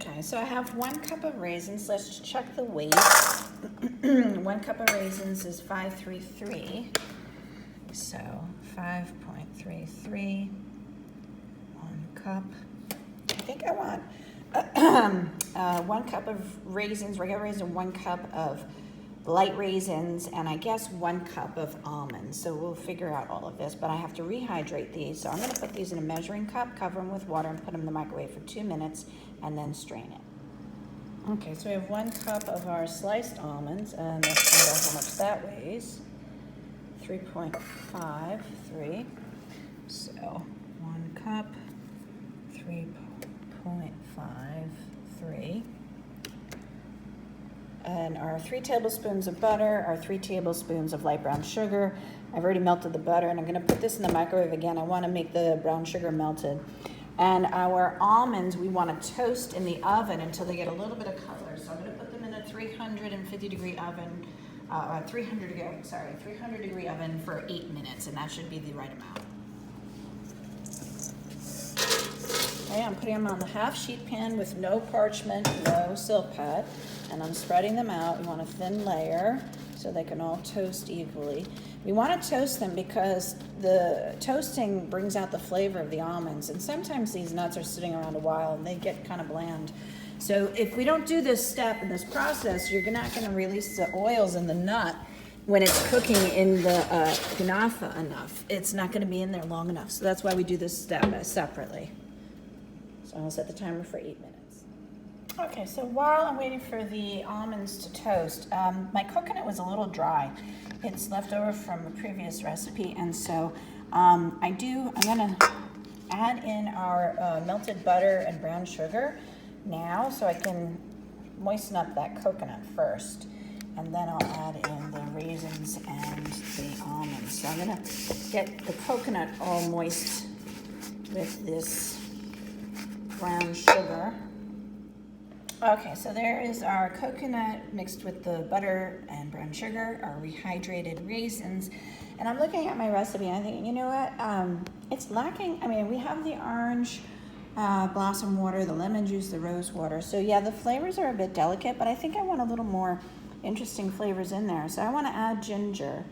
Okay, so I have 1 cup of raisins. Let's check the weight. 1 cup of raisins is 533. So 5.33, 1 cup. I think I want 1 cup of raisins, regular raisins, 1 cup of light raisins, and I guess 1 cup of almonds. So we'll figure out all of this, but I have to rehydrate these. So I'm gonna put these in a measuring cup, cover them with water, and put them in the microwave for 2 minutes, and then strain it. Okay, so we have 1 cup of our sliced almonds, and let's find out how much that weighs. 3.53. So 1 cup, 3.53. And our 3 tablespoons of butter, our 3 tablespoons of light brown sugar. I've already melted the butter, and I'm gonna put this in the microwave again. I wanna make the brown sugar melted. And our almonds, we wanna toast in the oven until they get a little bit of color. So I'm gonna put them in a 350 degree oven, 300 degree oven for 8 minutes, and that should be the right amount. Okay, I'm putting them on the half sheet pan with no parchment, no silk pad, and I'm spreading them out. We want a thin layer so they can all toast equally. We want to toast them because the toasting brings out the flavor of the almonds, and sometimes these nuts are sitting around a while and they get kind of bland. So if we don't do this step in this process, you're not going to release the oils in the nut when it's cooking in the Konafa enough. It's not going to be in there long enough. So that's why we do this step separately. So I'll set the timer for 8 minutes. Okay, so while I'm waiting for the almonds to toast, my coconut was a little dry. It's left over from a previous recipe, and so I'm gonna add in our melted butter and brown sugar now, so I can moisten up that coconut first, and then I'll add in the raisins and the almonds. So I'm gonna get the coconut all moist with this brown sugar. Okay, so there is our coconut mixed with the butter and brown sugar, our rehydrated raisins. And I'm looking at my recipe and I think, you know what, it's lacking. I mean, we have the orange blossom water, the lemon juice, the rose water. So yeah, the flavors are a bit delicate, but I think I want a little more interesting flavors in there. So I want to add ginger,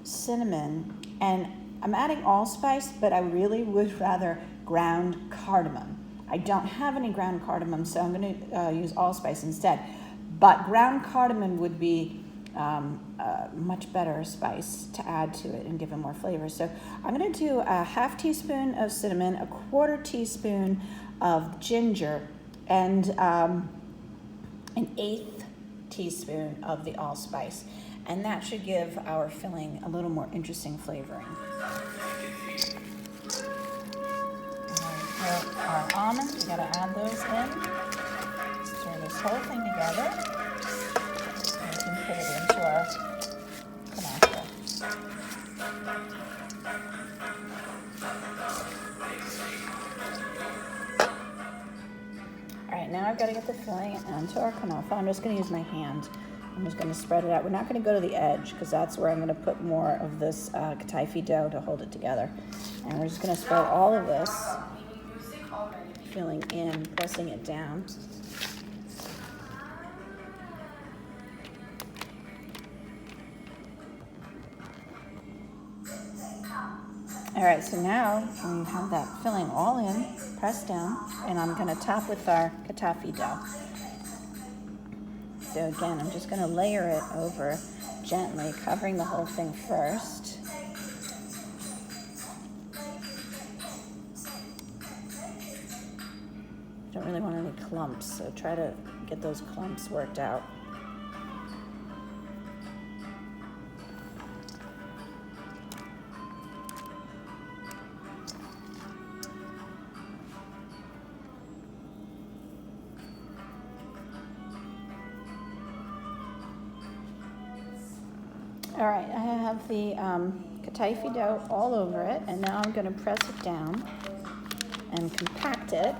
cinnamon, and I'm adding allspice, but I really would rather ground cardamom. I don't have any ground cardamom, so I'm going to use allspice instead. But ground cardamom would be a much better spice to add to it and give it more flavor. So I'm going to do a half teaspoon of cinnamon, a 1/4 teaspoon of ginger, and an 1/8 teaspoon of the allspice. And that should give our filling a little more interesting flavoring. Our almonds, we gotta add those in. Stir this whole thing together. And we can put it into our Konafa. All right, now I've got to get the filling onto our Konafa. I'm just gonna use my hand. I'm just gonna spread it out. We're not gonna go to the edge because that's where I'm gonna put more of this kataifi dough to hold it together. And we're just gonna spread all of this filling in, pressing it down. All right, so now we have that filling all in, pressed down, and I'm gonna top with our kataifi dough. So again, I'm just gonna layer it over gently, covering the whole thing first. Don't really want any clumps, so try to get those clumps worked out. All right, I have the kataifi dough all over it, and now I'm gonna press it down and compact it.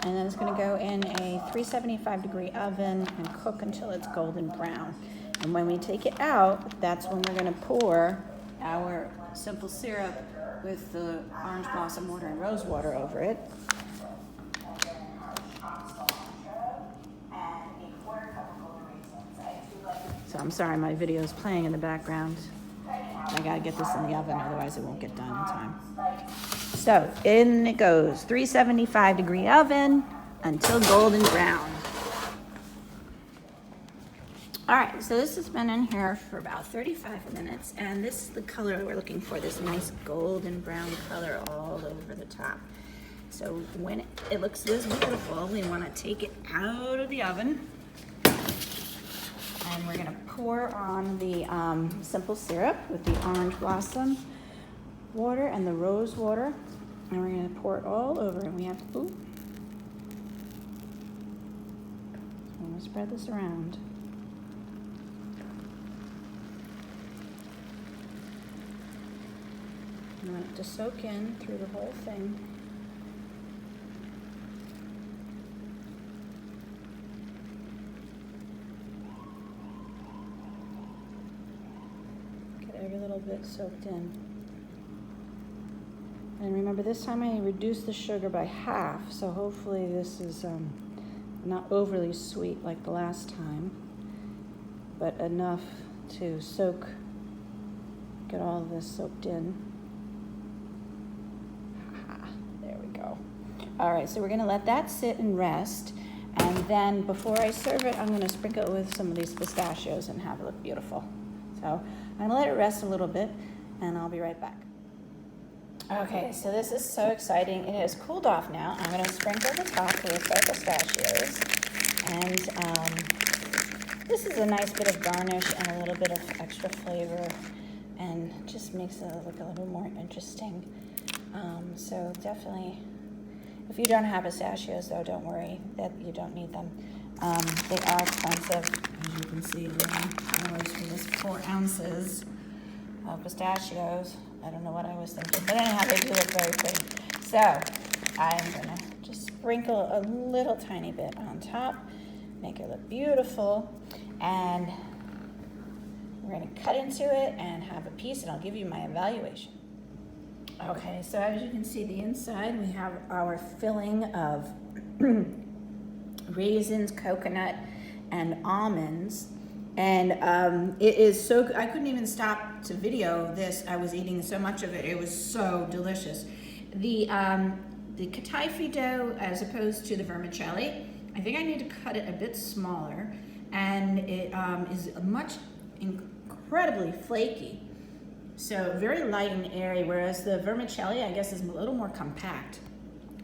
And then it's going to go in a 375 degree oven and cook until it's golden brown. And when we take it out, that's when we're going to pour our simple syrup with the orange blossom water and rose water over it. So I'm sorry, my video is playing in the background. I gotta get this in the oven, otherwise it won't get done in time. So in it goes, 375-degree oven until golden brown. All right, so this has been in here for about 35 minutes, and this is the color we're looking for, this nice golden brown color all over the top. So when it looks this beautiful, we want to take it out of the oven, and we're gonna pour on the simple syrup with the orange blossom water and the rose water, and we're gonna pour it all over, and we have to, I'm gonna spread this around. I want it to soak in through the whole thing. Get every little bit soaked in. And remember, this time I reduced the sugar by half, so hopefully this is not overly sweet like the last time, but enough to get all of this soaked in. All right, so we're gonna let that sit and rest, and then before I serve it, I'm gonna sprinkle it with some of these pistachios and have it look beautiful. So I'm gonna let it rest a little bit, and I'll be right back. Okay, so this is so exciting. It has cooled off now. I'm gonna sprinkle the top with our pistachios, and this is a nice bit of garnish and a little bit of extra flavor, and just makes it look a little more interesting. So definitely, if you don't have pistachios, though, don't worry that you don't need them. They are expensive, as you can see. $11 for this 4 ounces of pistachios. I don't know what I was thinking, but anyhow, they do look very pretty. So I'm gonna just sprinkle a little tiny bit on top, make it look beautiful, and we're gonna cut into it and have a piece, and I'll give you my evaluation. Okay, so as you can see, the inside, we have our filling of raisins, coconut, and almonds. And it is so, I couldn't even stop to video this. I was eating so much of it. It was so delicious. The Konafa dough, as opposed to the vermicelli, I think I need to cut it a bit smaller. And it is incredibly flaky. So very light and airy, whereas the vermicelli, I guess, is a little more compact.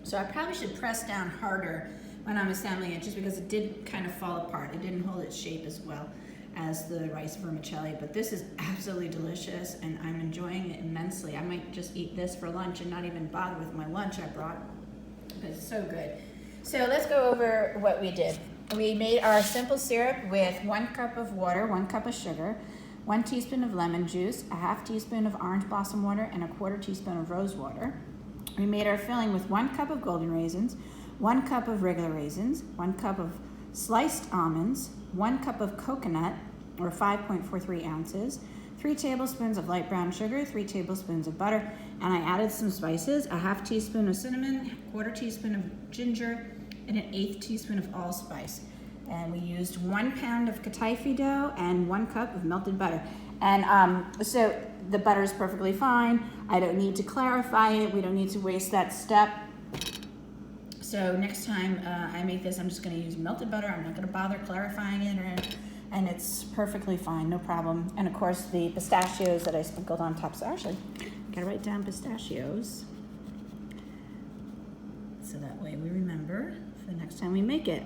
So I probably should press down harder when I'm assembling it, just because it did kind of fall apart. It didn't hold its shape as well as the rice vermicelli, but this is absolutely delicious, and I'm enjoying it immensely. I might just eat this for lunch and not even bother with my lunch I brought, but it's so good. So let's go over what we did. We made our simple syrup with 1 cup of water, 1 cup of sugar, 1 teaspoon of lemon juice, a half teaspoon of orange blossom water, and a 1/4 teaspoon of rose water. We made our filling with 1 cup of golden raisins, 1 cup of regular raisins, 1 cup of sliced almonds, 1 cup of coconut, or 5.43 ounces, 3 tablespoons of light brown sugar, 3 tablespoons of butter, and I added some spices, a half teaspoon of cinnamon, 1/4 teaspoon of ginger, and an 1/8 teaspoon of allspice. And we used 1 pound of Konafa dough and 1 cup of melted butter. And so the butter is perfectly fine. I don't need to clarify it. We don't need to waste that step. So next time I make this, I'm just gonna use melted butter. I'm not gonna bother clarifying it, and it's perfectly fine, no problem. And of course the pistachios that I sprinkled on top. So actually, I gotta write down pistachios, so that way we remember for the next time we make it.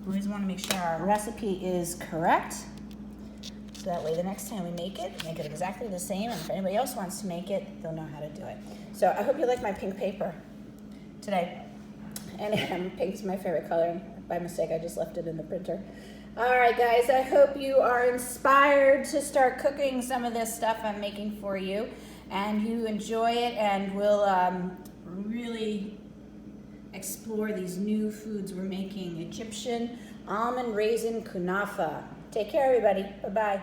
We always want to make sure our recipe is correct, so that way the next time we make it exactly the same, and if anybody else wants to make it, they'll know how to do it. So I hope you like my pink paper today. And pink is my favorite color. By mistake, I just left it in the printer. All right, guys, I hope you are inspired to start cooking some of this stuff I'm making for you, and you enjoy it, and will really explore these new foods we're making. Egyptian Almond Raisin Konafa. Take care, everybody. Bye-bye.